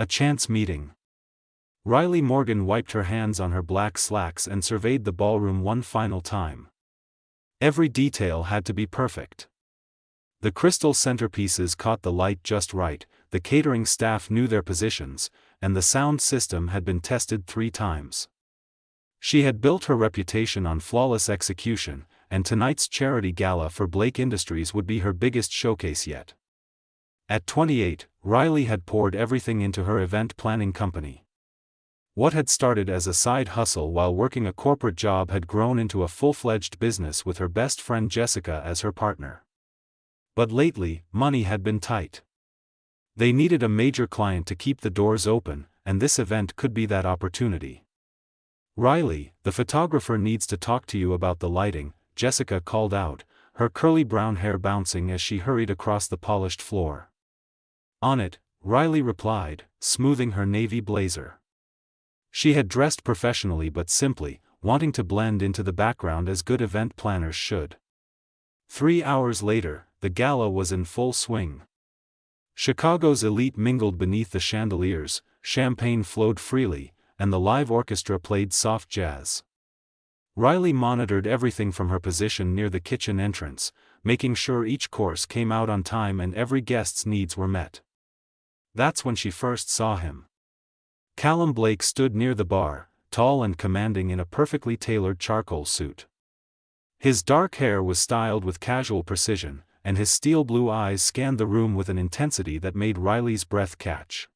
A chance meeting. Riley Morgan wiped her hands on her black slacks and surveyed the ballroom one final time. Every detail had to be perfect. The crystal centerpieces caught the light just right, the catering staff knew their positions, and the sound system had been tested 3 times. She had built her reputation on flawless execution, and tonight's charity gala for Blake Industries would be her biggest showcase yet. At 28, Riley had poured everything into her event planning company. What had started as a side hustle while working a corporate job had grown into a full-fledged business with her best friend Jessica as her partner. But lately, money had been tight. They needed a major client to keep the doors open, and this event could be that opportunity. "Riley, the photographer needs to talk to you about the lighting," Jessica called out, her curly brown hair bouncing as she hurried across the polished floor. "On it," Riley replied, smoothing her navy blazer. She had dressed professionally but simply, wanting to blend into the background as good event planners should. 3 hours later, the gala was in full swing. Chicago's elite mingled beneath the chandeliers, champagne flowed freely, and the live orchestra played soft jazz. Riley monitored everything from her position near the kitchen entrance, making sure each course came out on time and every guest's needs were met. That's when she first saw him. Callum Blake stood near the bar, tall and commanding in a perfectly tailored charcoal suit. His dark hair was styled with casual precision, and his steel-blue eyes scanned the room with an intensity that made Riley's breath catch.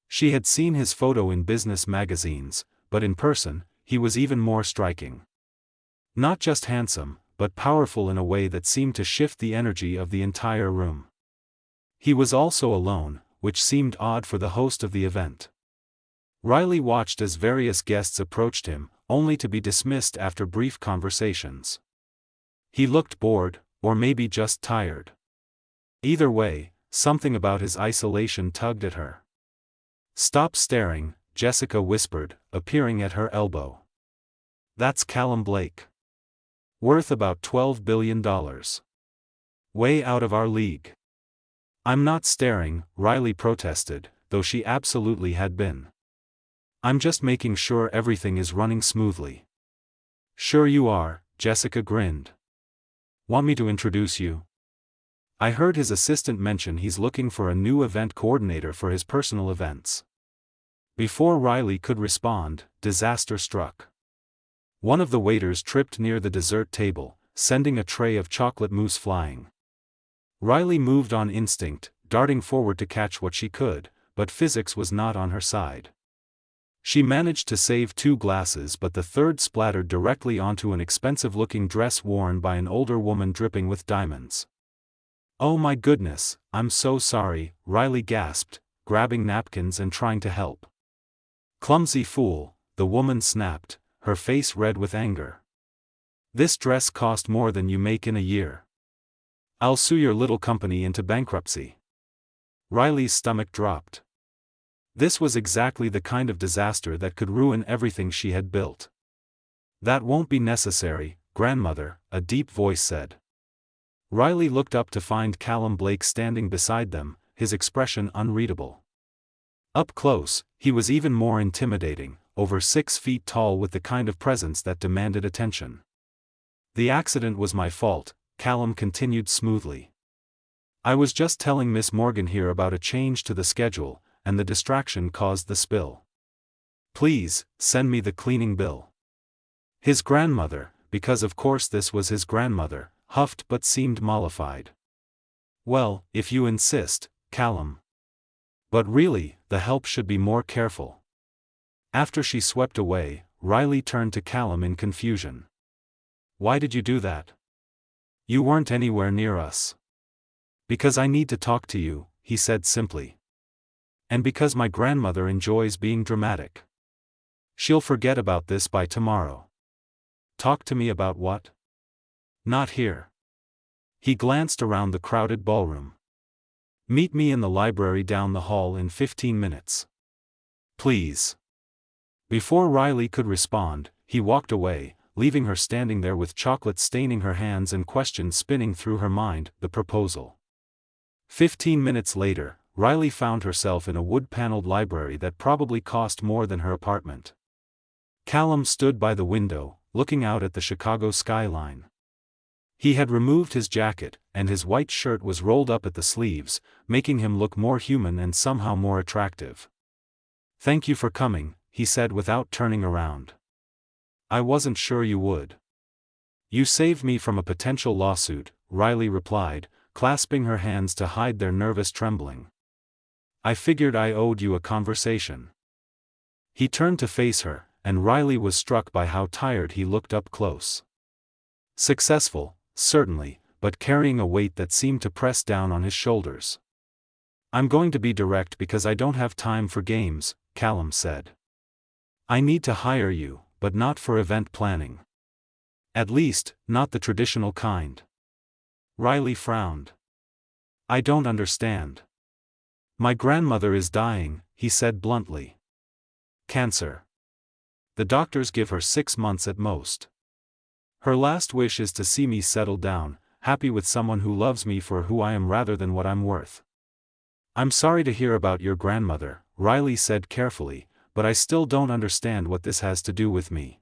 She had seen his photo in business magazines, but in person, he was even more striking. Not just handsome, but powerful in a way that seemed to shift the energy of the entire room. He was also alone, which seemed odd for the host of the event. Riley watched as various guests approached him, only to be dismissed after brief conversations. He looked bored, or maybe just tired. Either way, something about his isolation tugged at her. "Stop staring," Jessica whispered, appearing at her elbow. "That's Callum Blake. Worth about $12 billion. Way out of our league." "I'm not staring," Riley protested, though she absolutely had been. "I'm just making sure everything is running smoothly." "Sure you are," Jessica grinned. "Want me to introduce you?" "I heard his assistant mention he's looking for a new event coordinator for his personal events." Before Riley could respond, disaster struck. One of the waiters tripped near the dessert table, sending a tray of chocolate mousse flying. Riley moved on instinct, darting forward to catch what she could, but physics was not on her side. She managed to save 2 glasses, but the third splattered directly onto an expensive-looking dress worn by an older woman dripping with diamonds. "Oh my goodness, I'm so sorry," Riley gasped, grabbing napkins and trying to help. "Clumsy fool," the woman snapped, her face red with anger. "This dress cost more than you make in a year. I'll sue your little company into bankruptcy." Riley's stomach dropped. This was exactly the kind of disaster that could ruin everything she had built. "That won't be necessary, grandmother," a deep voice said. Riley looked up to find Callum Blake standing beside them, his expression unreadable. Up close, he was even more intimidating, over 6 feet tall with the kind of presence that demanded attention. "The accident was my fault," Callum continued smoothly. "I was just telling Miss Morgan here about a change to the schedule, and the distraction caused the spill. Please, send me the cleaning bill." His grandmother, because of course this was his grandmother, huffed but seemed mollified. "Well, if you insist, Callum. But really, the help should be more careful." After she swept away, Riley turned to Callum in confusion. "Why did you do that? You weren't anywhere near us." "Because I need to talk to you," he said simply. "And because my grandmother enjoys being dramatic. She'll forget about this by tomorrow." "Talk to me about what?" "Not here." He glanced around the crowded ballroom. "Meet me in the library down the hall in 15 minutes. Please." Before Riley could respond, he walked away, leaving her standing there with chocolate staining her hands and questions spinning through her mind. The proposal. 15 minutes later, Riley found herself in a wood-paneled library that probably cost more than her apartment. Callum stood by the window, looking out at the Chicago skyline. He had removed his jacket, and his white shirt was rolled up at the sleeves, making him look more human and somehow more attractive. "Thank you for coming," he said without turning around. "I wasn't sure you would." "You saved me from a potential lawsuit," Riley replied, clasping her hands to hide their nervous trembling. "I figured I owed you a conversation." He turned to face her, and Riley was struck by how tired he looked up close. Successful, certainly, but carrying a weight that seemed to press down on his shoulders. "I'm going to be direct because I don't have time for games," Callum said. "I need to hire you, but not for event planning. At least, not the traditional kind." Riley frowned. "I don't understand." "My grandmother is dying," he said bluntly. "Cancer. The doctors give her 6 months at most. Her last wish is to see me settle down, happy with someone who loves me for who I am rather than what I'm worth." "I'm sorry to hear about your grandmother," Riley said carefully, "but I still don't understand what this has to do with me.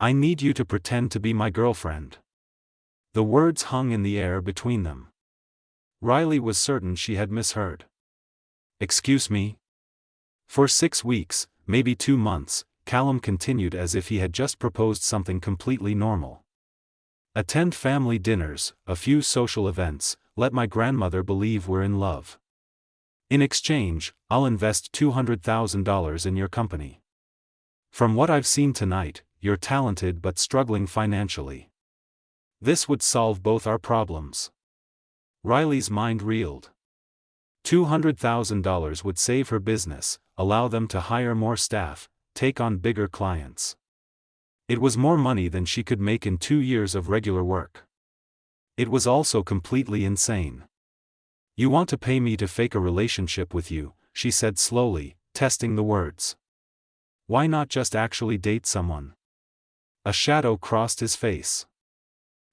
I need you to pretend to be my girlfriend." The words hung in the air between them. Riley was certain she had misheard. "Excuse me?" "For 6 weeks, maybe 2 months, Callum continued as if he had just proposed something completely normal. "Attend family dinners, a few social events, let my grandmother believe we're in love. In exchange, I'll invest $200,000 in your company. From what I've seen tonight, you're talented but struggling financially. This would solve both our problems." Riley's mind reeled. $200,000 would save her business, allow them to hire more staff, take on bigger clients. It was more money than she could make in 2 years of regular work. It was also completely insane. "You want to pay me to fake a relationship with you," she said slowly, testing the words. "Why not just actually date someone?" A shadow crossed his face.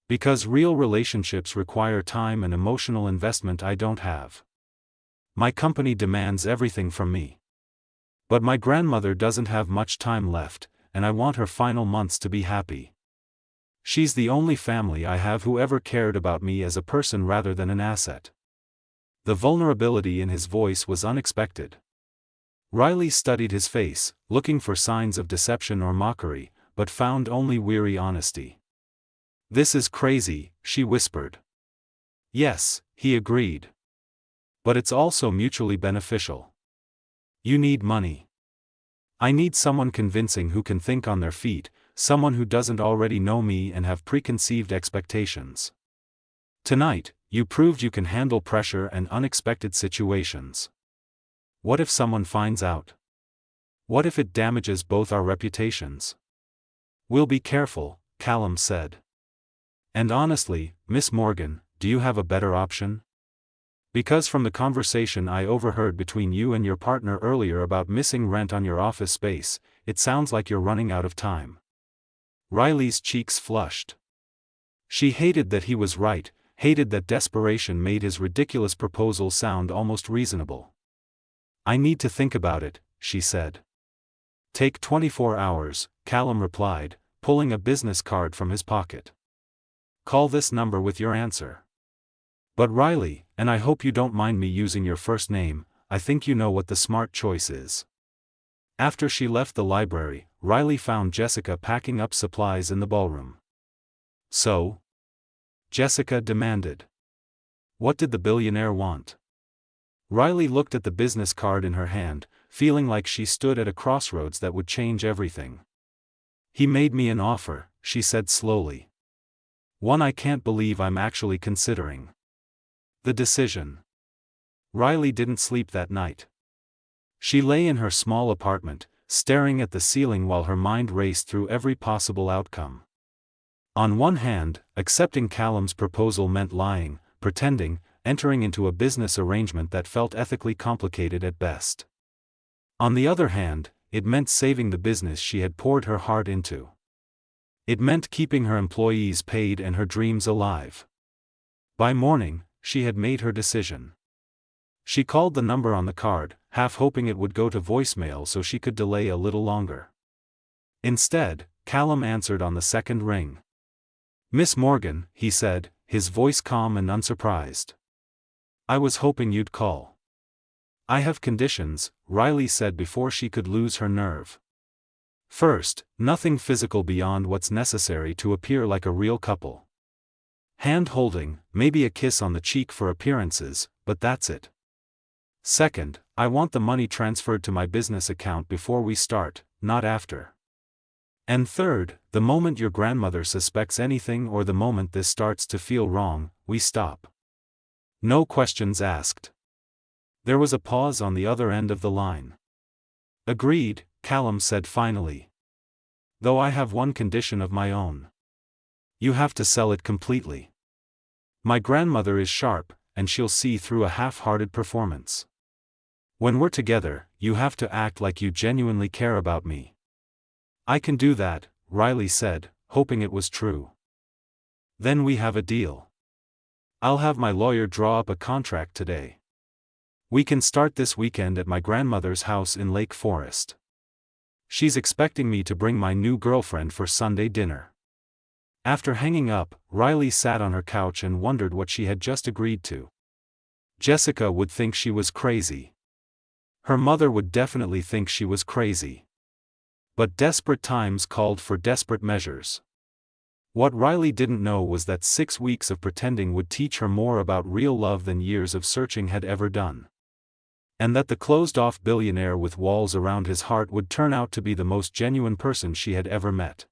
"Because real relationships require time and emotional investment I don't have. My company demands everything from me. But my grandmother doesn't have much time left, and I want her final months to be happy. She's the only family I have who ever cared about me as a person rather than an asset." The vulnerability in his voice was unexpected. Riley studied his face, looking for signs of deception or mockery, but found only weary honesty. "This is crazy," she whispered. "Yes," he agreed. "But it's also mutually beneficial. You need money. I need someone convincing who can think on their feet, someone who doesn't already know me and have preconceived expectations. Tonight, you proved you can handle pressure and unexpected situations. What if someone finds out? What if it damages both our reputations?" "We'll be careful," Callum said. "And honestly, Miss Morgan, do you have a better option? Because from the conversation I overheard between you and your partner earlier about missing rent on your office space, it sounds like you're running out of time." Riley's cheeks flushed. She hated that he was right, hated that desperation made his ridiculous proposal sound almost reasonable. "I need to think about it," she said. "Take 24 hours, Callum replied, pulling a business card from his pocket. "Call this number with your answer. But Riley, and I hope you don't mind me using your first name, I think you know what the smart choice is." After she left the library, Riley found Jessica packing up supplies in the ballroom. "So?" Jessica demanded. "What did the billionaire want?" Riley looked at the business card in her hand, feeling like she stood at a crossroads that would change everything. "He made me an offer," she said slowly. "One I can't believe I'm actually considering. The decision." Riley didn't sleep that night. She lay in her small apartment, staring at the ceiling while her mind raced through every possible outcome. On one hand, accepting Callum's proposal meant lying, pretending, entering into a business arrangement that felt ethically complicated at best. On the other hand, it meant saving the business she had poured her heart into. It meant keeping her employees paid and her dreams alive. By morning, she had made her decision. She called the number on the card, half hoping it would go to voicemail so she could delay a little longer. Instead, Callum answered on the second ring. "Miss Morgan," he said, his voice calm and unsurprised. "I was hoping you'd call." "I have conditions," Riley said before she could lose her nerve. "First, nothing physical beyond what's necessary to appear like a real couple. Hand-holding, maybe a kiss on the cheek for appearances, but that's it. Second, I want the money transferred to my business account before we start, not after. And third, the moment your grandmother suspects anything or the moment this starts to feel wrong, we stop. No questions asked." There was a pause on the other end of the line. "Agreed," Callum said finally. "Though I have one condition of my own. You have to sell it completely. My grandmother is sharp, and she'll see through a half-hearted performance. When we're together, you have to act like you genuinely care about me." "I can do that," Riley said, hoping it was true. "Then we have a deal. I'll have my lawyer draw up a contract today. We can start this weekend at my grandmother's house in Lake Forest. She's expecting me to bring my new girlfriend for Sunday dinner." After hanging up, Riley sat on her couch and wondered what she had just agreed to. Jessica would think she was crazy. Her mother would definitely think she was crazy. But desperate times called for desperate measures. What Riley didn't know was that 6 weeks of pretending would teach her more about real love than years of searching had ever done. And that the closed-off billionaire with walls around his heart would turn out to be the most genuine person she had ever met.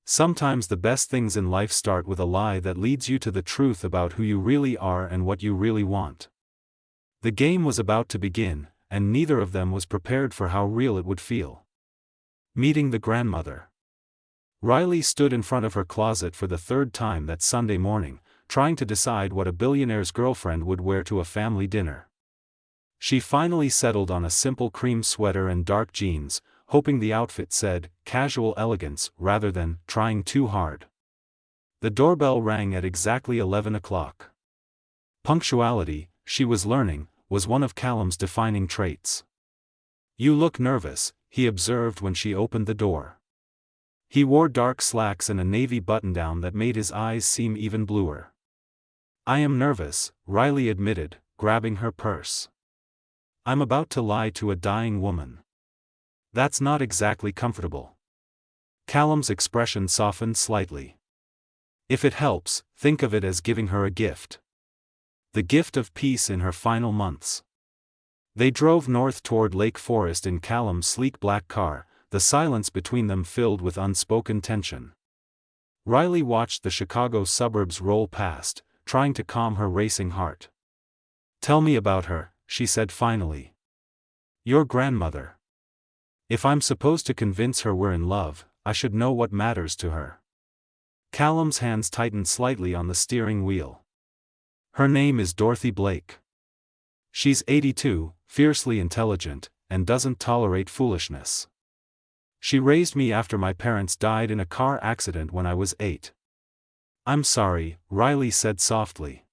Sometimes the best things in life start with a lie that leads you to the truth about who you really are and what you really want. The game was about to begin, and neither of them was prepared for how real it would feel. Meeting the grandmother. Riley stood in front of her closet for the third time that Sunday morning, trying to decide what a billionaire's girlfriend would wear to a family dinner. She finally settled on a simple cream sweater and dark jeans, hoping the outfit said, "casual elegance," rather than, "trying too hard." The doorbell rang at exactly 11 o'clock. Punctuality, she was learning, was one of Callum's defining traits. "You look nervous," he observed when she opened the door. He wore dark slacks and a navy button-down that made his eyes seem even bluer. "I am nervous," Riley admitted, grabbing her purse. "I'm about to lie to a dying woman. That's not exactly comfortable." Callum's expression softened slightly. "If it helps, think of it as giving her a gift. The gift of peace in her final months." They drove north toward Lake Forest in Callum's sleek black car, the silence between them filled with unspoken tension. Riley watched the Chicago suburbs roll past, trying to calm her racing heart. "Tell me about her," she said finally. "Your grandmother. If I'm supposed to convince her we're in love, I should know what matters to her." Callum's hands tightened slightly on the steering wheel. "Her name is Dorothy Blake. She's 82, fiercely intelligent, and doesn't tolerate foolishness. She raised me after my parents died in a car accident when I was 8. "I'm sorry," Riley said softly.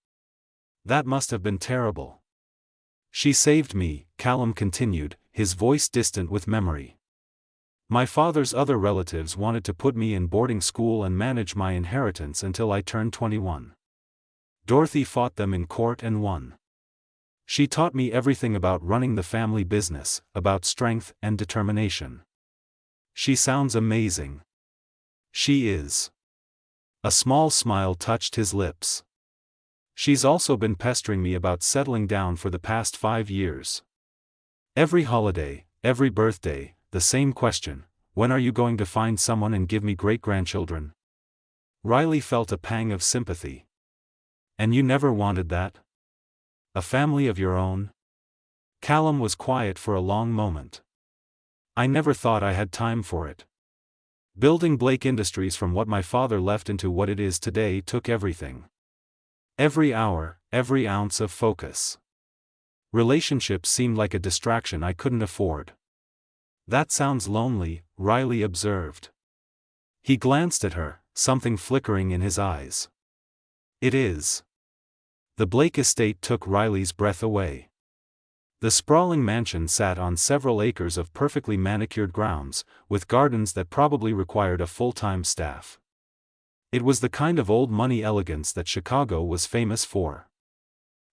"That must have been terrible." "She saved me," Callum continued, his voice distant with memory. "My father's other relatives wanted to put me in boarding school and manage my inheritance until I turned 21. Dorothy fought them in court and won. She taught me everything about running the family business, about strength and determination. She sounds amazing." "She is." A small smile touched his lips. "She's also been pestering me about settling down for the past 5 years. Every holiday, every birthday, the same question: when are you going to find someone and give me great-grandchildren?" Riley felt a pang of sympathy. "And you never wanted that? A family of your own?" Callum was quiet for a long moment. "I never thought I had time for it. Building Blake Industries from what my father left into what it is today took everything. Every hour, every ounce of focus. Relationships seemed like a distraction I couldn't afford." "That sounds lonely," Riley observed. He glanced at her, something flickering in his eyes. "It is." The Blake estate took Riley's breath away. The sprawling mansion sat on several acres of perfectly manicured grounds, with gardens that probably required a full-time staff. It was the kind of old-money elegance that Chicago was famous for.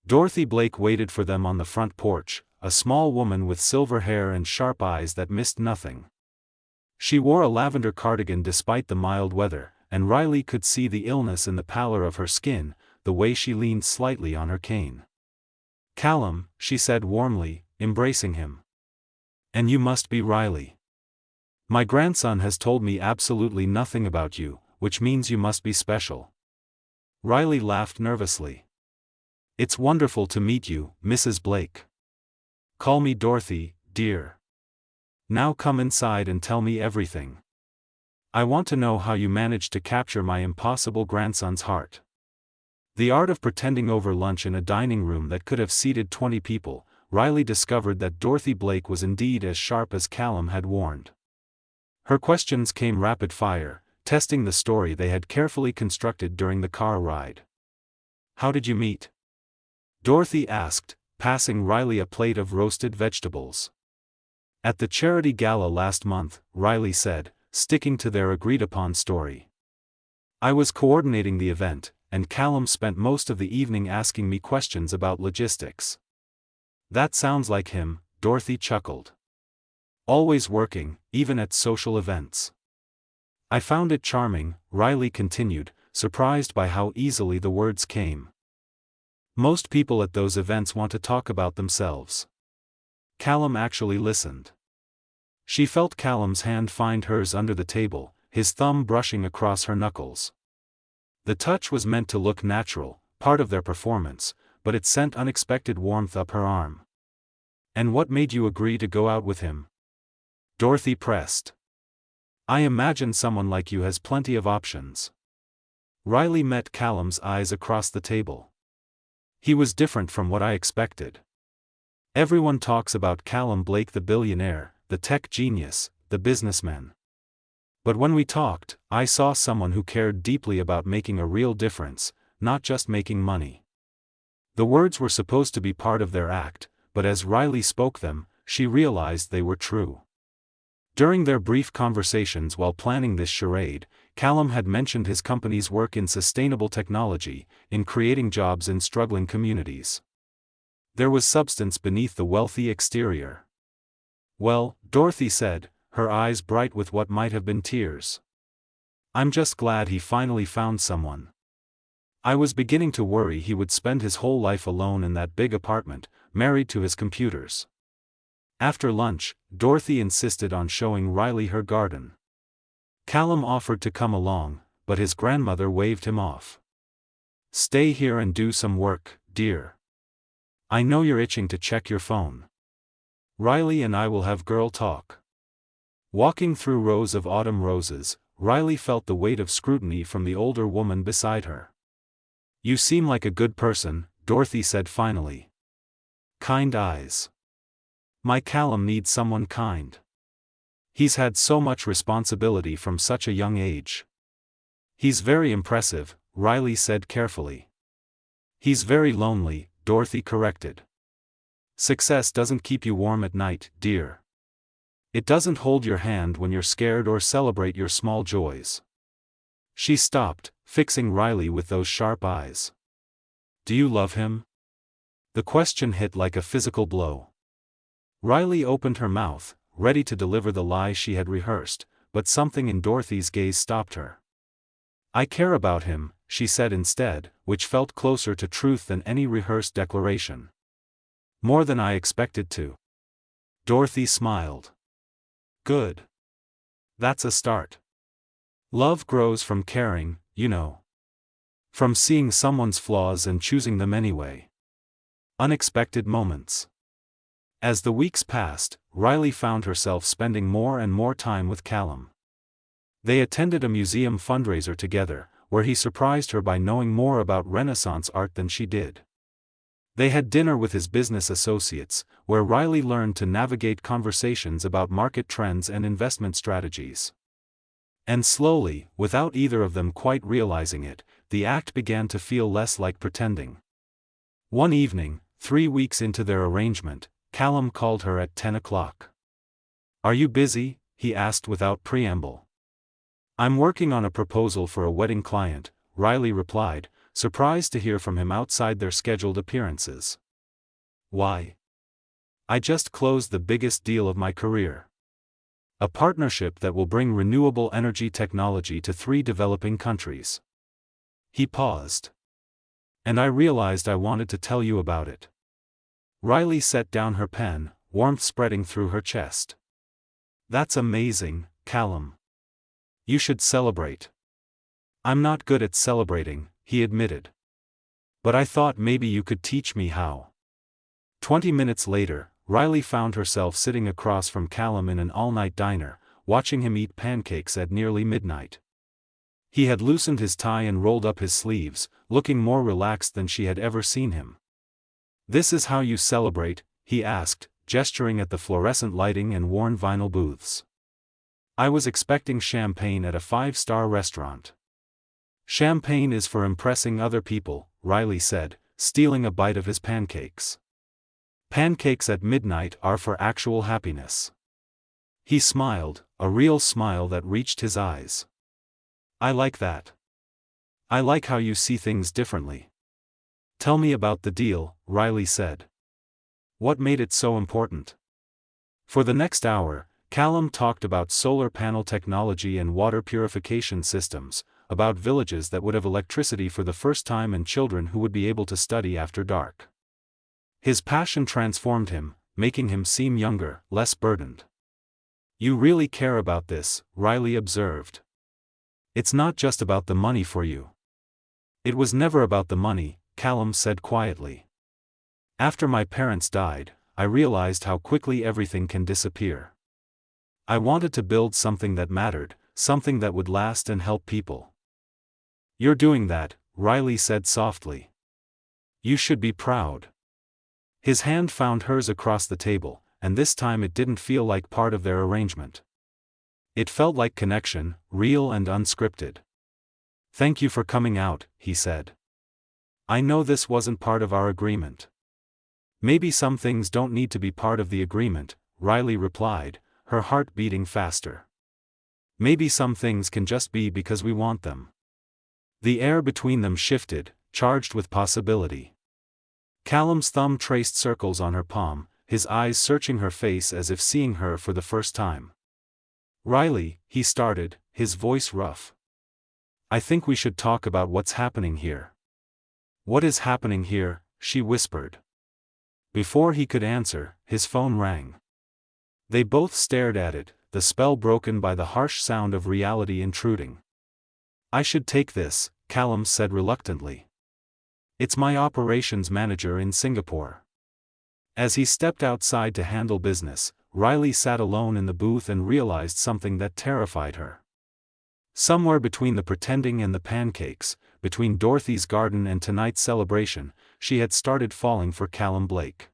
Dorothy Blake waited for them on the front porch, a small woman with silver hair and sharp eyes that missed nothing. She wore a lavender cardigan despite the mild weather, and Riley could see the illness in the pallor of her skin, the way she leaned slightly on her cane. "Callum," she said warmly, embracing him. "And you must be Riley. My grandson has told me absolutely nothing about you, which means you must be special." Riley laughed nervously. "It's wonderful to meet you, Mrs. Blake. Call me Dorothy, dear. Now come inside and tell me everything. I want to know how you managed to capture my impossible grandson's heart." The art of pretending over lunch in a dining room that could have seated 20 people, Riley discovered that Dorothy Blake was indeed as sharp as Callum had warned. Her questions came rapid fire, testing the story they had carefully constructed during the car ride. "How did you meet?" Dorothy asked, passing Riley a plate of roasted vegetables. "At the charity gala last month," Riley said, sticking to their agreed-upon story. "I was coordinating the event, and Callum spent most of the evening asking me questions about logistics." "That sounds like him," Dorothy chuckled. "Always working, even at social events." "I found it charming," Riley continued, surprised by how easily the words came. "Most people at those events want to talk about themselves." Callum actually listened. She felt Callum's hand find hers under the table, his thumb brushing across her knuckles. The touch was meant to look natural, part of their performance, but it sent unexpected warmth up her arm. "And what made you agree to go out with him?" Dorothy pressed. "I imagine someone like you has plenty of options." Riley met Callum's eyes across the table. "He was different from what I expected. Everyone talks about Callum Blake, the billionaire, the tech genius, the businessman. But when we talked, I saw someone who cared deeply about making a real difference, not just making money." The words were supposed to be part of their act, but as Riley spoke them, she realized they were true. During their brief conversations while planning this charade, Callum had mentioned his company's work in sustainable technology, in creating jobs in struggling communities. There was substance beneath the wealthy exterior. "Well," Dorothy said, her eyes bright with what might have been tears. "I'm just glad he finally found someone. I was beginning to worry he would spend his whole life alone in that big apartment, married to his computers." After lunch, Dorothy insisted on showing Riley her garden. Callum offered to come along, but his grandmother waved him off. "Stay here and do some work, dear. I know you're itching to check your phone. Riley and I will have girl talk." Walking through rows of autumn roses, Riley felt the weight of scrutiny from the older woman beside her. "You seem like a good person," Dorothy said finally. "Kind eyes. My Callum needs someone kind. He's had so much responsibility from such a young age." "He's very impressive," Riley said carefully. "He's very lonely," Dorothy corrected. "Success doesn't keep you warm at night, dear. It doesn't hold your hand when you're scared or celebrate your small joys." She stopped, fixing Riley with those sharp eyes. "Do you love him?" The question hit like a physical blow. Riley opened her mouth, ready to deliver the lie she had rehearsed, but something in Dorothy's gaze stopped her. "I care about him," she said instead, which felt closer to truth than any rehearsed declaration. "More than I expected to." Dorothy smiled. "Good. That's a start. Love grows from caring, you know. From seeing someone's flaws and choosing them anyway." Unexpected moments. As the weeks passed, Riley found herself spending more and more time with Callum. They attended a museum fundraiser together, where he surprised her by knowing more about Renaissance art than she did. They had dinner with his business associates, where Riley learned to navigate conversations about market trends and investment strategies. And slowly, without either of them quite realizing it, the act began to feel less like pretending. One evening, 3 weeks into their arrangement, Callum called her at 10 o'clock. "Are you busy?" he asked without preamble. "I'm working on a proposal for a wedding client," Riley replied, surprised to hear from him outside their scheduled appearances. "Why?" "I just closed the biggest deal of my career. A partnership that will bring renewable energy technology to 3 developing countries." He paused. "And I realized I wanted to tell you about it." Riley set down her pen, warmth spreading through her chest. "That's amazing, Callum. You should celebrate." "I'm not good at celebrating," he admitted. "But I thought maybe you could teach me how." 20 minutes later, Riley found herself sitting across from Callum in an all-night diner, watching him eat pancakes at nearly midnight. He had loosened his tie and rolled up his sleeves, looking more relaxed than she had ever seen him. "This is how you celebrate?" he asked, gesturing at the fluorescent lighting and worn vinyl booths. "I was expecting champagne at a 5-star restaurant." "Champagne is for impressing other people," Riley said, stealing a bite of his pancakes. "Pancakes at midnight are for actual happiness." He smiled, a real smile that reached his eyes. "I like that. I like how you see things differently." "Tell me about the deal," Riley said. "What made it so important?" For the next hour, Callum talked about solar panel technology and water purification systems, about villages that would have electricity for the first time and children who would be able to study after dark. His passion transformed him, making him seem younger, less burdened. "You really care about this," Riley observed. "It's not just about the money for you." "It was never about the money," Callum said quietly. "After my parents died, I realized how quickly everything can disappear. I wanted to build something that mattered, something that would last and help people." "You're doing that," Riley said softly. "You should be proud." His hand found hers across the table, and this time it didn't feel like part of their arrangement. It felt like connection, real and unscripted. "Thank you for coming out," he said. "I know this wasn't part of our agreement." "Maybe some things don't need to be part of the agreement," Riley replied, her heart beating faster. "Maybe some things can just be because we want them." The air between them shifted, charged with possibility. Callum's thumb traced circles on her palm, his eyes searching her face as if seeing her for the first time. "Riley," he started, his voice rough. "I think we should talk about what's happening here." "What is happening here?" she whispered. Before he could answer, his phone rang. They both stared at it, the spell broken by the harsh sound of reality intruding. "I should take this," Callum said reluctantly. "It's my operations manager in Singapore." As he stepped outside to handle business, Riley sat alone in the booth and realized something that terrified her. Somewhere between the pretending and the pancakes, between Dorothy's garden and tonight's celebration, she had started falling for Callum Blake.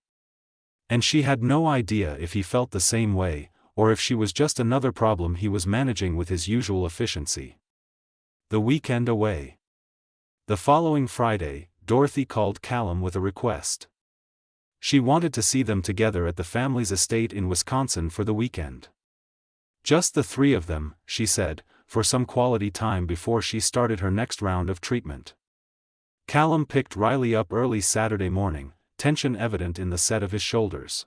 And she had no idea if he felt the same way, or if she was just another problem he was managing with his usual efficiency. The weekend away. The following Friday, Dorothy called Callum with a request. She wanted to see them together at the family's estate in Wisconsin for the weekend. Just the 3 of them, she said, for some quality time before she started her next round of treatment. Callum picked Riley up early Saturday morning, tension evident in the set of his shoulders.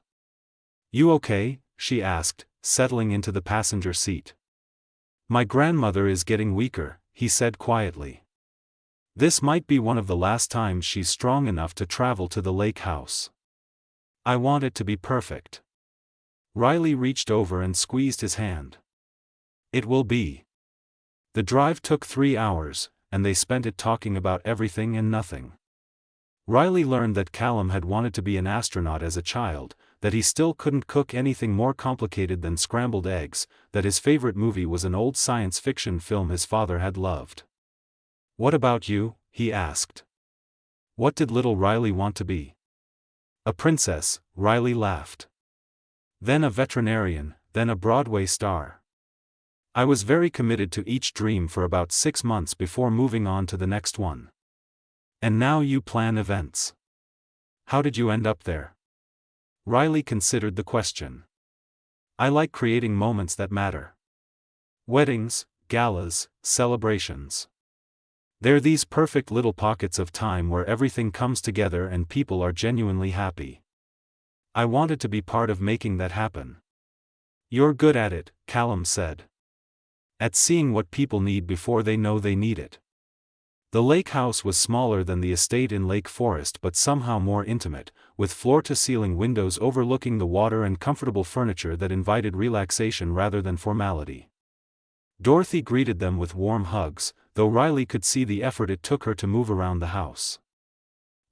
"You okay?" she asked, settling into the passenger seat. "My grandmother is getting weaker," he said quietly. "This might be one of the last times she's strong enough to travel to the lake house. I want it to be perfect." Riley reached over and squeezed his hand. "It will be." The drive took 3 hours, and they spent it talking about everything and nothing. Riley learned that Callum had wanted to be an astronaut as a child, that he still couldn't cook anything more complicated than scrambled eggs, that his favorite movie was an old science fiction film his father had loved. "What about you?" he asked. What did little Riley want to be? A princess, Riley laughed. Then a veterinarian, then a Broadway star. I was very committed to each dream for about 6 months before moving on to the next one. And now you plan events. How did you end up there? Riley considered the question. I like creating moments that matter. Weddings, galas, celebrations. They're these perfect little pockets of time where everything comes together and people are genuinely happy. I wanted to be part of making that happen. You're good at it, Callum said. At seeing what people need before they know they need it. The lake house was smaller than the estate in Lake Forest but somehow more intimate, with floor-to-ceiling windows overlooking the water and comfortable furniture that invited relaxation rather than formality. Dorothy greeted them with warm hugs, though Riley could see the effort it took her to move around the house.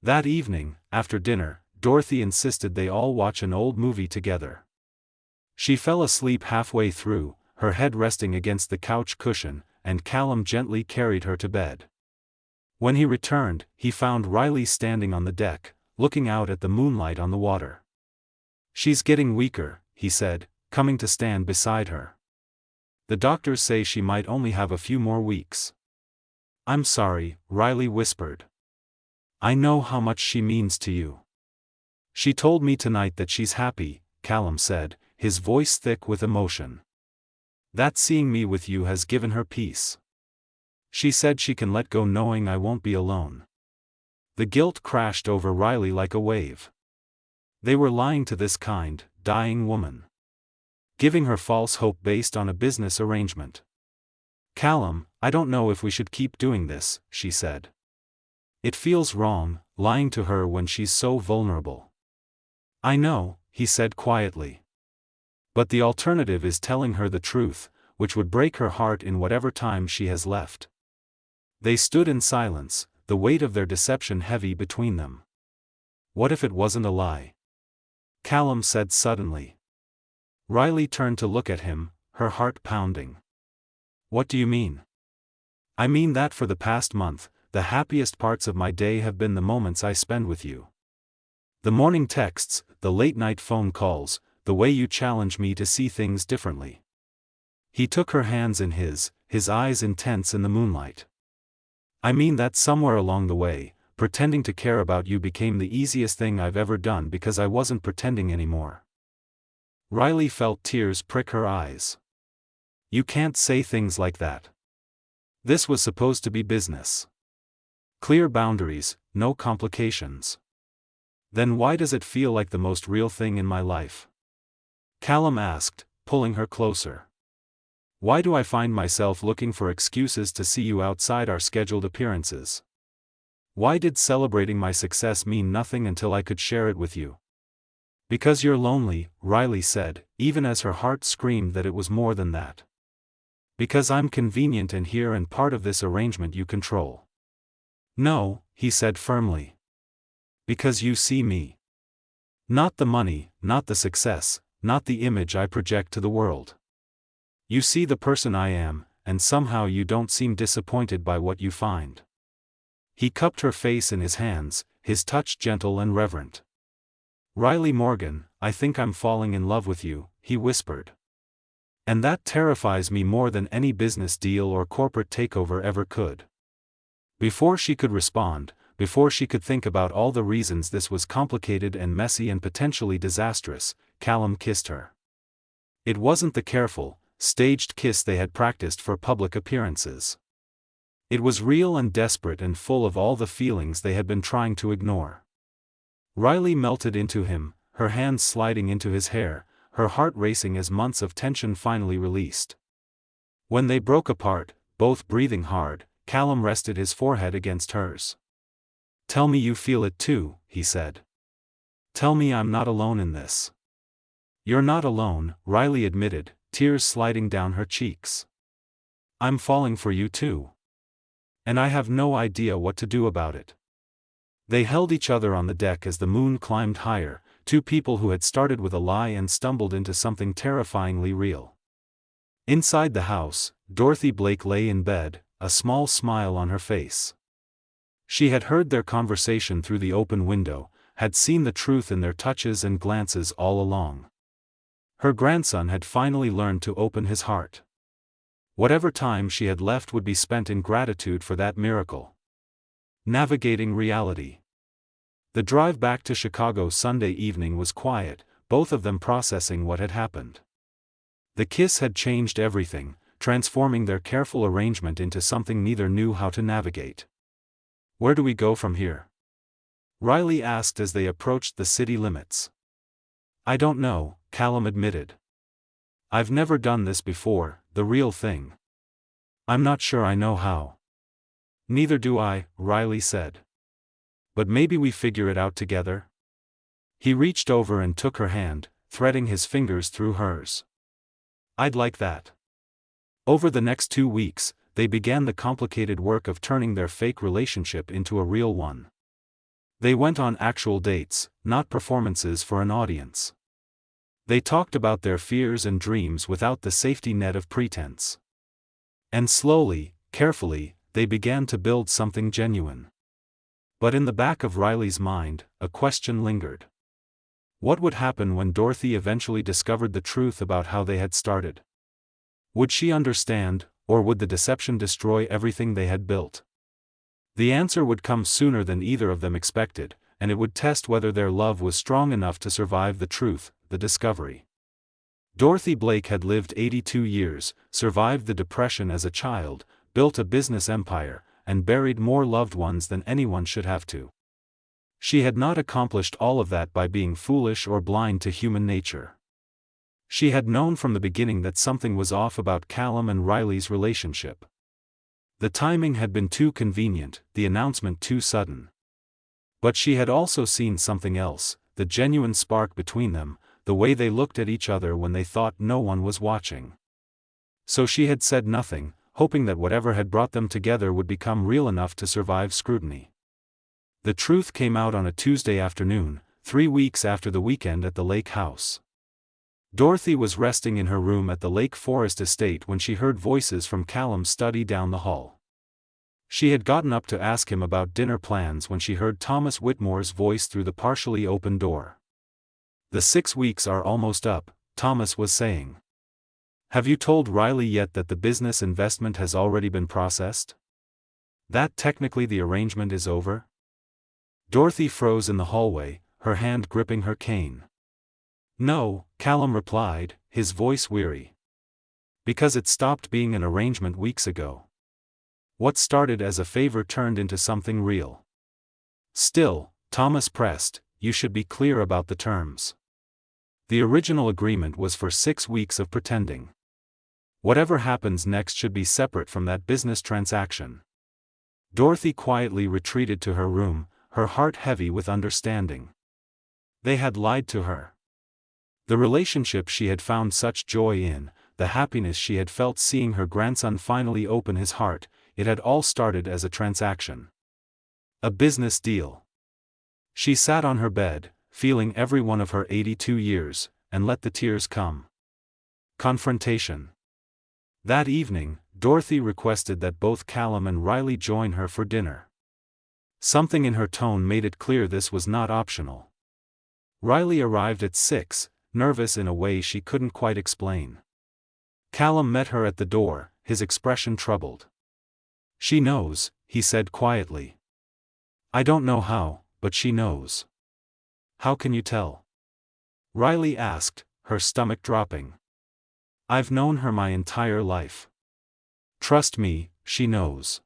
That evening, after dinner, Dorothy insisted they all watch an old movie together. She fell asleep halfway through, her head resting against the couch cushion, and Callum gently carried her to bed. When he returned, he found Riley standing on the deck, looking out at the moonlight on the water. She's getting weaker, he said, coming to stand beside her. The doctors say she might only have a few more weeks. I'm sorry, Riley whispered. I know how much she means to you. She told me tonight that she's happy, Callum said, his voice thick with emotion. That seeing me with you has given her peace. She said she can let go knowing I won't be alone. The guilt crashed over Riley like a wave. They were lying to this kind, dying woman. Giving her false hope based on a business arrangement. Callum, I don't know if we should keep doing this, she said. It feels wrong, lying to her when she's so vulnerable. I know, he said quietly. But the alternative is telling her the truth, which would break her heart in whatever time she has left. They stood in silence, the weight of their deception heavy between them. What if it wasn't a lie? Callum said suddenly. Riley turned to look at him, her heart pounding. What do you mean? I mean that for the past month, the happiest parts of my day have been the moments I spend with you. The morning texts, the late-night phone calls, the way you challenge me to see things differently. He took her hands in his eyes intense in the moonlight. I mean that somewhere along the way, pretending to care about you became the easiest thing I've ever done because I wasn't pretending anymore. Riley felt tears prick her eyes. You can't say things like that. This was supposed to be business. Clear boundaries, no complications. Then why does it feel like the most real thing in my life? Callum asked, pulling her closer. Why do I find myself looking for excuses to see you outside our scheduled appearances? Why did celebrating my success mean nothing until I could share it with you? Because you're lonely, Riley said, even as her heart screamed that it was more than that. Because I'm convenient and here and part of this arrangement you control. No, he said firmly. Because you see me. Not the money, not the success, not the image I project to the world. You see the person I am, and somehow you don't seem disappointed by what you find. He cupped her face in his hands, his touch gentle and reverent. Riley Morgan, I think I'm falling in love with you, he whispered. And that terrifies me more than any business deal or corporate takeover ever could. Before she could respond, before she could think about all the reasons this was complicated and messy and potentially disastrous, Callum kissed her. It wasn't the careful, staged kiss they had practiced for public appearances. It was real and desperate and full of all the feelings they had been trying to ignore. Riley melted into him, her hands sliding into his hair, her heart racing as months of tension finally released. When they broke apart, both breathing hard, Callum rested his forehead against hers. Tell me you feel it too, he said. Tell me I'm not alone in this. You're not alone, Riley admitted, tears sliding down her cheeks. I'm falling for you too. And I have no idea what to do about it. They held each other on the deck as the moon climbed higher, two people who had started with a lie and stumbled into something terrifyingly real. Inside the house, Dorothy Blake lay in bed, a small smile on her face. She had heard their conversation through the open window, had seen the truth in their touches and glances all along. Her grandson had finally learned to open his heart. Whatever time she had left would be spent in gratitude for that miracle. Navigating reality. The drive back to Chicago Sunday evening was quiet, both of them processing what had happened. The kiss had changed everything, transforming their careful arrangement into something neither knew how to navigate. "Where do we go from here?" Riley asked as they approached the city limits. "I don't know," Callum admitted. "I've never done this before, the real thing. I'm not sure I know how." "Neither do I," Riley said. "But maybe we figure it out together?" He reached over and took her hand, threading his fingers through hers. "I'd like that." Over the next 2 weeks, they began the complicated work of turning their fake relationship into a real one. They went on actual dates, not performances for an audience. They talked about their fears and dreams without the safety net of pretense. And slowly, carefully, they began to build something genuine. But in the back of Riley's mind, a question lingered. What would happen when Dorothy eventually discovered the truth about how they had started? Would she understand, or would the deception destroy everything they had built? The answer would come sooner than either of them expected, and it would test whether their love was strong enough to survive the truth, the discovery. Dorothy Blake had lived 82 years, survived the Depression as a child, built a business empire, and buried more loved ones than anyone should have to. She had not accomplished all of that by being foolish or blind to human nature. She had known from the beginning that something was off about Callum and Riley's relationship. The timing had been too convenient, the announcement too sudden. But she had also seen something else, the genuine spark between them, the way they looked at each other when they thought no one was watching. So she had said nothing, hoping that whatever had brought them together would become real enough to survive scrutiny. The truth came out on a Tuesday afternoon, 3 weeks after the weekend at the lake house. Dorothy was resting in her room at the Lake Forest estate when she heard voices from Callum's study down the hall. She had gotten up to ask him about dinner plans when she heard Thomas Whitmore's voice through the partially open door. "The 6 weeks are almost up," Thomas was saying. "Have you told Riley yet that the business investment has already been processed? That technically the arrangement is over?" Dorothy froze in the hallway, her hand gripping her cane. "No," Callum replied, his voice weary. "Because it stopped being an arrangement weeks ago. What started as a favor turned into something real." "Still," Thomas pressed, "you should be clear about the terms. The original agreement was for 6 weeks of pretending. Whatever happens next should be separate from that business transaction." Dorothy quietly retreated to her room, her heart heavy with understanding. They had lied to her. The relationship she had found such joy in, the happiness she had felt seeing her grandson finally open his heart, it had all started as a transaction. A business deal. She sat on her bed, feeling every one of her 82 years, and let the tears come. Confrontation. That evening, Dorothy requested that both Callum and Riley join her for dinner. Something in her tone made it clear this was not optional. Riley arrived at 6, nervous in a way she couldn't quite explain. Callum met her at the door, his expression troubled. "She knows," he said quietly. "I don't know how, but she knows." "How can you tell?" Riley asked, her stomach dropping. "I've known her my entire life. Trust me, she knows."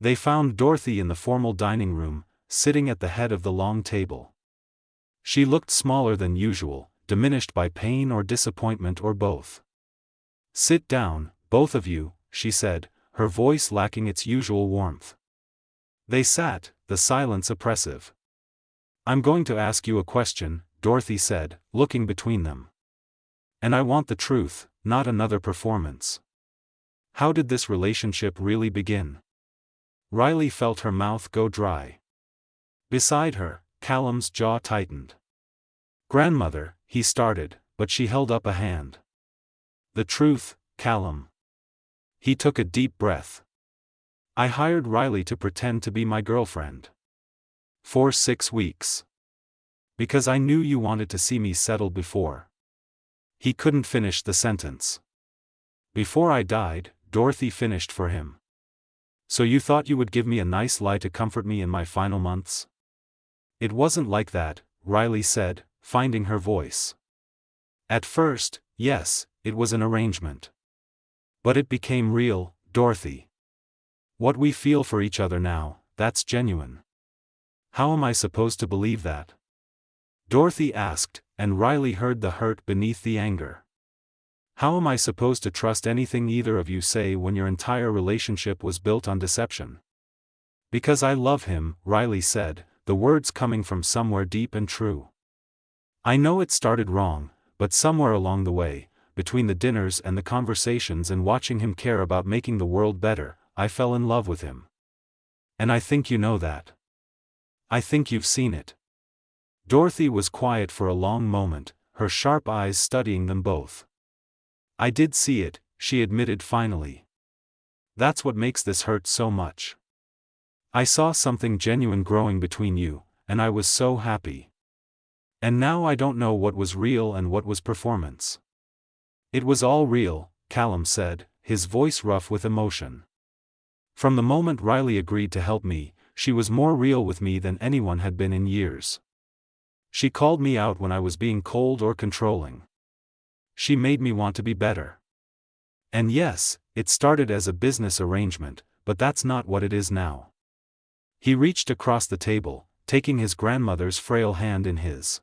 They found Dorothy in the formal dining room, sitting at the head of the long table. She looked smaller than usual, diminished by pain or disappointment or both. "Sit down, both of you," she said, her voice lacking its usual warmth. They sat, the silence oppressive. "I'm going to ask you a question," Dorothy said, looking between them. "And I want the truth, not another performance. How did this relationship really begin?" Riley felt her mouth go dry. Beside her, Callum's jaw tightened. "Grandmother," he started, but she held up a hand. "The truth, Callum." He took a deep breath. "I hired Riley to pretend to be my girlfriend. For 6 weeks. Because I knew you wanted to see me settled before." He couldn't finish the sentence. "Before I died," Dorothy finished for him. "So you thought you would give me a nice lie to comfort me in my final months?" It wasn't like that, Riley said, finding her voice. At first, yes, it was an arrangement. But it became real, Dorothy. What we feel for each other now, that's genuine. How am I supposed to believe that? Dorothy asked, and Riley heard the hurt beneath the anger. How am I supposed to trust anything either of you say when your entire relationship was built on deception? Because I love him, Riley said, the words coming from somewhere deep and true. I know it started wrong, but somewhere along the way, between the dinners and the conversations and watching him care about making the world better, I fell in love with him. And I think you know that. I think you've seen it. Dorothy was quiet for a long moment, her sharp eyes studying them both. I did see it, she admitted finally. That's what makes this hurt so much. I saw something genuine growing between you, and I was so happy. And now I don't know what was real and what was performance. It was all real, Callum said, his voice rough with emotion. From the moment Riley agreed to help me, she was more real with me than anyone had been in years. She called me out when I was being cold or controlling. She made me want to be better. And yes, it started as a business arrangement, but that's not what it is now. He reached across the table, taking his grandmother's frail hand in his.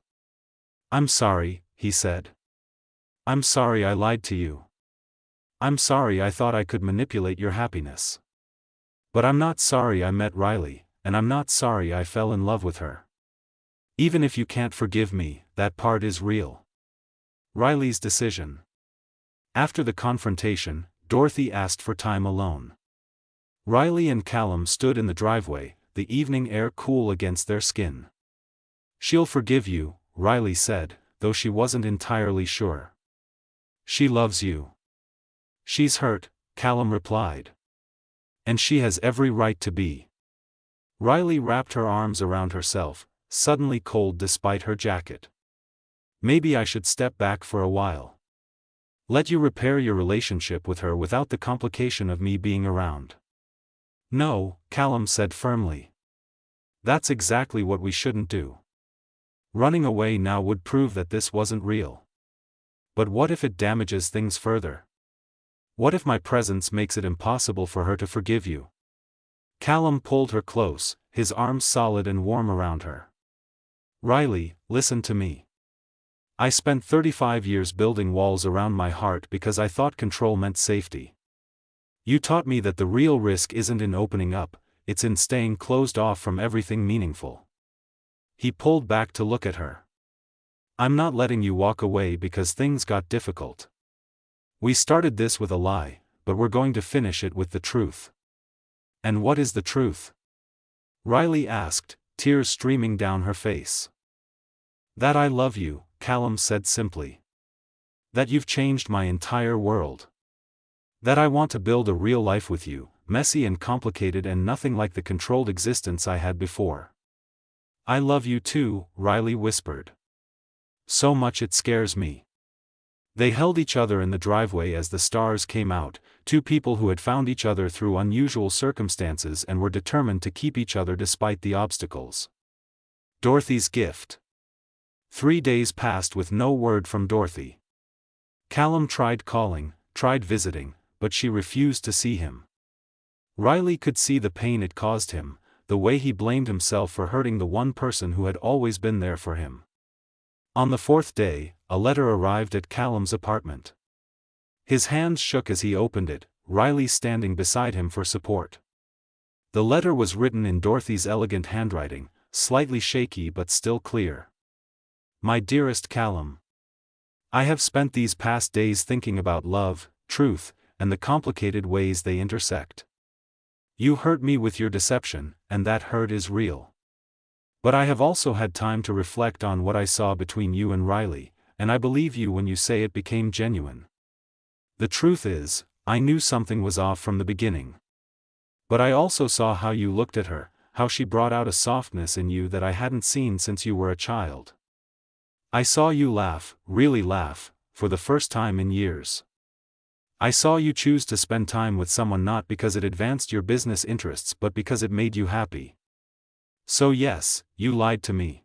I'm sorry, he said. I'm sorry I lied to you. I'm sorry I thought I could manipulate your happiness. But I'm not sorry I met Riley, and I'm not sorry I fell in love with her. Even if you can't forgive me, that part is real. Riley's decision. After the confrontation, Dorothy asked for time alone. Riley and Callum stood in the driveway, the evening air cool against their skin. She'll forgive you, Riley said, though she wasn't entirely sure. She loves you. She's hurt, Callum replied. And she has every right to be. Riley wrapped her arms around herself, suddenly cold despite her jacket. Maybe I should step back for a while. Let you repair your relationship with her without the complication of me being around. No, Callum said firmly. That's exactly what we shouldn't do. Running away now would prove that this wasn't real. But what if it damages things further? What if my presence makes it impossible for her to forgive you? Callum pulled her close, his arms solid and warm around her. Riley, listen to me. I spent 35 years building walls around my heart because I thought control meant safety. You taught me that the real risk isn't in opening up, it's in staying closed off from everything meaningful. He pulled back to look at her. I'm not letting you walk away because things got difficult. We started this with a lie, but we're going to finish it with the truth. And what is the truth? Riley asked, tears streaming down her face. That I love you, Callum said simply. That you've changed my entire world. That I want to build a real life with you, messy and complicated and nothing like the controlled existence I had before. I love you too, Riley whispered. So much it scares me. They held each other in the driveway as the stars came out, two people who had found each other through unusual circumstances and were determined to keep each other despite the obstacles. Dorothy's gift. 3 days passed with no word from Dorothy. Callum tried calling, tried visiting, but she refused to see him. Riley could see the pain it caused him, the way he blamed himself for hurting the one person who had always been there for him. On the 4th day, a letter arrived at Callum's apartment. His hands shook as he opened it, Riley standing beside him for support. The letter was written in Dorothy's elegant handwriting, slightly shaky but still clear. My dearest Callum. I have spent these past days thinking about love, truth, and the complicated ways they intersect. You hurt me with your deception, and that hurt is real. But I have also had time to reflect on what I saw between you and Riley, and I believe you when you say it became genuine. The truth is, I knew something was off from the beginning. But I also saw how you looked at her, how she brought out a softness in you that I hadn't seen since you were a child. I saw you laugh, really laugh, for the first time in years. I saw you choose to spend time with someone not because it advanced your business interests but because it made you happy. So yes, you lied to me.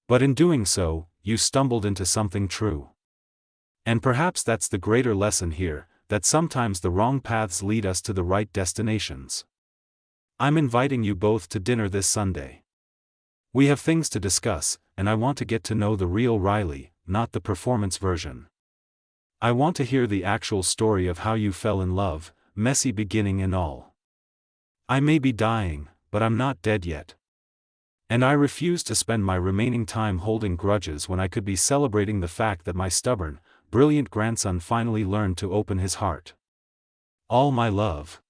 But in doing so, you stumbled into something true. And perhaps that's the greater lesson here, that sometimes the wrong paths lead us to the right destinations. I'm inviting you both to dinner this Sunday. We have things to discuss, and I want to get to know the real Riley, not the performance version. I want to hear the actual story of how you fell in love, messy beginning and all. I may be dying, but I'm not dead yet. And I refuse to spend my remaining time holding grudges when I could be celebrating the fact that my stubborn, brilliant grandson finally learned to open his heart. All my love.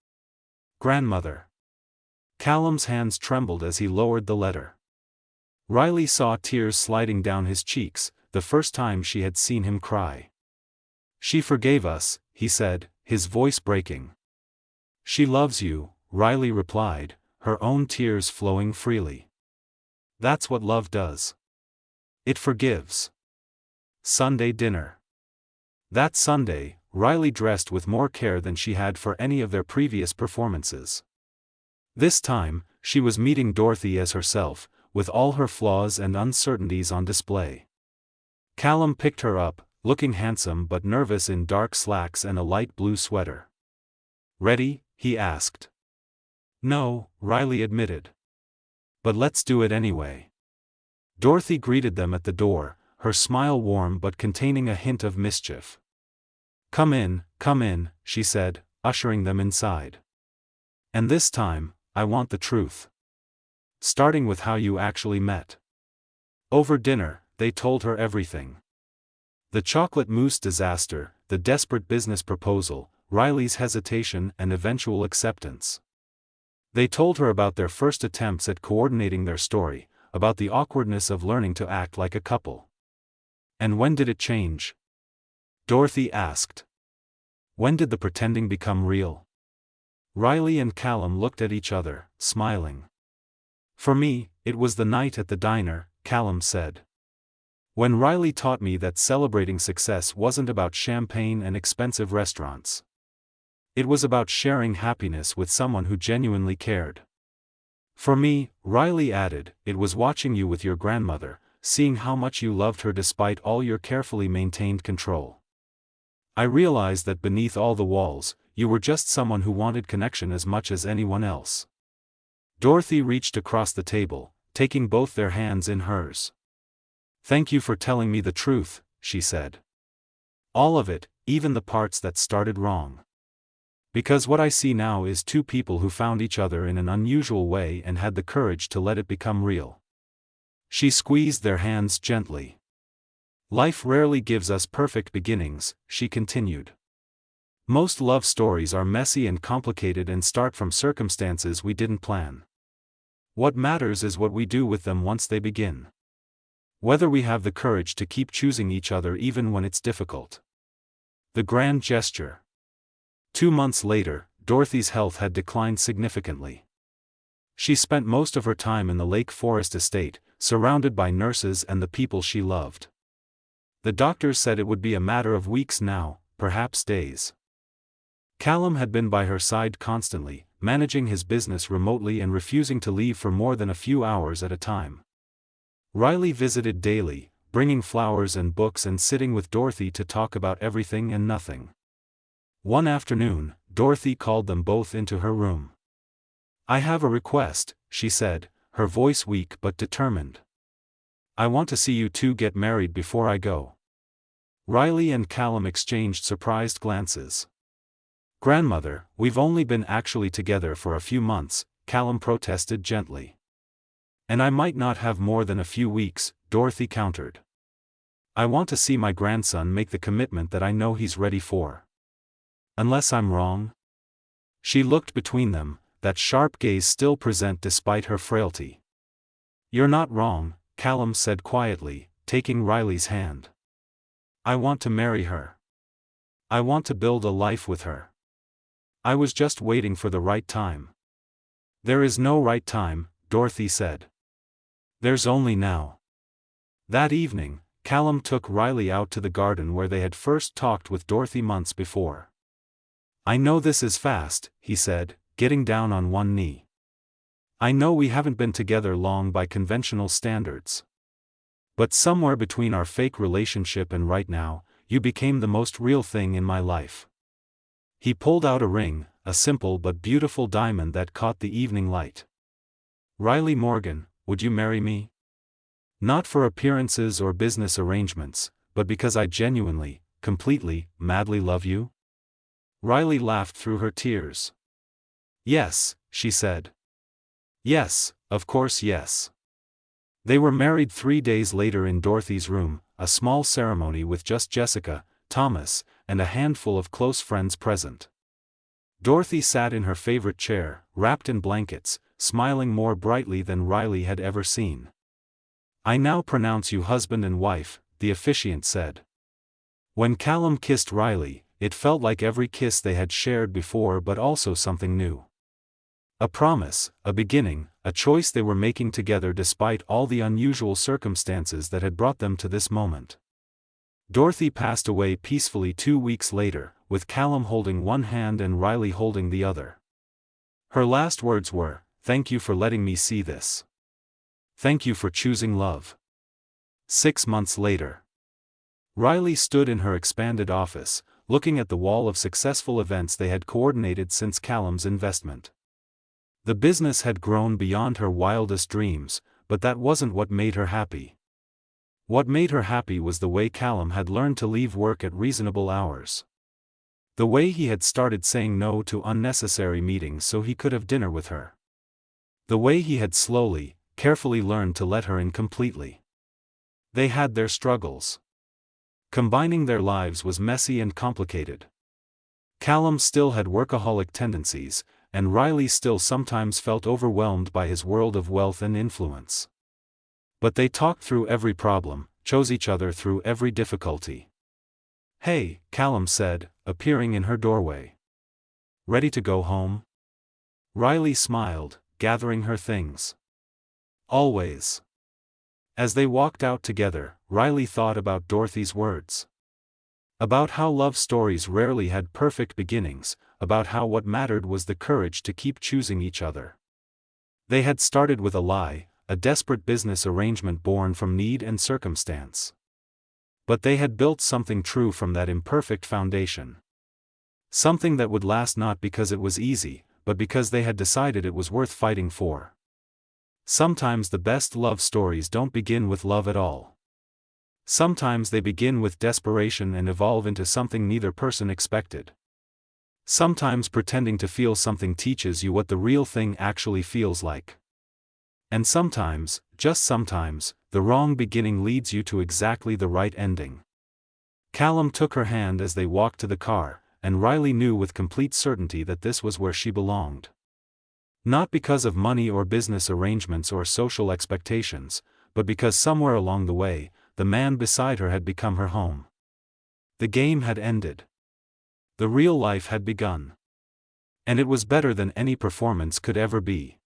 Grandmother. Callum's hands trembled as he lowered the letter. Riley saw tears sliding down his cheeks, the first time she had seen him cry. She forgave us, he said, his voice breaking. She loves you, Riley replied, her own tears flowing freely. That's what love does. It forgives. Sunday dinner. That Sunday, Riley dressed with more care than she had for any of their previous performances. This time, she was meeting Dorothy as herself, with all her flaws and uncertainties on display. Callum picked her up, looking handsome but nervous in dark slacks and a light blue sweater. Ready? He asked. No, Riley admitted. But let's do it anyway. Dorothy greeted them at the door, her smile warm but containing a hint of mischief. Come in, she said, ushering them inside. And this time, I want the truth. Starting with how you actually met. Over dinner, they told her everything. The chocolate mousse disaster, the desperate business proposal, Riley's hesitation and eventual acceptance. They told her about their first attempts at coordinating their story, about the awkwardness of learning to act like a couple. And when did it change? Dorothy asked. When did the pretending become real? Riley and Callum looked at each other, smiling. For me, it was the night at the diner, Callum said. When Riley taught me that celebrating success wasn't about champagne and expensive restaurants. It was about sharing happiness with someone who genuinely cared. For me, Riley added, it was watching you with your grandmother, seeing how much you loved her despite all your carefully maintained control. I realized that beneath all the walls, you were just someone who wanted connection as much as anyone else. Dorothy reached across the table, taking both their hands in hers. Thank you for telling me the truth, she said. All of it, even the parts that started wrong. Because what I see now is two people who found each other in an unusual way and had the courage to let it become real. She squeezed their hands gently. Life rarely gives us perfect beginnings, she continued. Most love stories are messy and complicated and start from circumstances we didn't plan. What matters is what we do with them once they begin. Whether we have the courage to keep choosing each other even when it's difficult. The grand gesture. 2 months later, Dorothy's health had declined significantly. She spent most of her time in the Lake Forest estate, surrounded by nurses and the people she loved. The doctors said it would be a matter of weeks now, perhaps days. Callum had been by her side constantly, managing his business remotely and refusing to leave for more than a few hours at a time. Riley visited daily, bringing flowers and books and sitting with Dorothy to talk about everything and nothing. One afternoon, Dorothy called them both into her room. I have a request, she said, her voice weak but determined. I want to see you two get married before I go. Riley and Callum exchanged surprised glances. Grandmother, we've only been actually together for a few months, Callum protested gently. And I might not have more than a few weeks, Dorothy countered. I want to see my grandson make the commitment that I know he's ready for. Unless I'm wrong? She looked between them, that sharp gaze still present despite her frailty. You're not wrong, Callum said quietly, taking Riley's hand. I want to marry her. I want to build a life with her. I was just waiting for the right time. There is no right time, Dorothy said. There's only now. That evening, Callum took Riley out to the garden where they had first talked with Dorothy months before. I know this is fast, he said, getting down on one knee. I know we haven't been together long by conventional standards. But somewhere between our fake relationship and right now, you became the most real thing in my life. He pulled out a ring, a simple but beautiful diamond that caught the evening light. Riley Morgan, would you marry me? Not for appearances or business arrangements, but because I genuinely, completely, madly love you? Riley laughed through her tears. Yes, she said. Yes, of course yes. They were married 3 days later in Dorothy's room, a small ceremony with just Jessica, Thomas, and a handful of close friends present. Dorothy sat in her favorite chair, wrapped in blankets, smiling more brightly than Riley had ever seen. I now pronounce you husband and wife, the officiant said. When Callum kissed Riley, it felt like every kiss they had shared before, but also something new. A promise, a beginning, a choice they were making together despite all the unusual circumstances that had brought them to this moment. Dorothy passed away peacefully 2 weeks later, with Callum holding one hand and Riley holding the other. Her last words were, "Thank you for letting me see this. Thank you for choosing love." 6 months later. Riley stood in her expanded office, looking at the wall of successful events they had coordinated since Callum's investment. The business had grown beyond her wildest dreams, but that wasn't what made her happy. What made her happy was the way Callum had learned to leave work at reasonable hours. The way he had started saying no to unnecessary meetings so he could have dinner with her. The way he had slowly, carefully learned to let her in completely. They had their struggles. Combining their lives was messy and complicated. Callum still had workaholic tendencies, and Riley still sometimes felt overwhelmed by his world of wealth and influence. But they talked through every problem, chose each other through every difficulty. "Hey," Callum said, appearing in her doorway. "Ready to go home?" Riley smiled, gathering her things. "Always." As they walked out together, Riley thought about Dorothy's words. About how love stories rarely had perfect beginnings, about how what mattered was the courage to keep choosing each other. They had started with a lie, a desperate business arrangement born from need and circumstance. But they had built something true from that imperfect foundation. Something that would last not because it was easy, but because they had decided it was worth fighting for. Sometimes the best love stories don't begin with love at all. Sometimes they begin with desperation and evolve into something neither person expected. Sometimes pretending to feel something teaches you what the real thing actually feels like. And sometimes, just sometimes, the wrong beginning leads you to exactly the right ending. Callum took her hand as they walked to the car, and Riley knew with complete certainty that this was where she belonged. Not because of money or business arrangements or social expectations, but because somewhere along the way, the man beside her had become her home. The game had ended. The real life had begun. And it was better than any performance could ever be.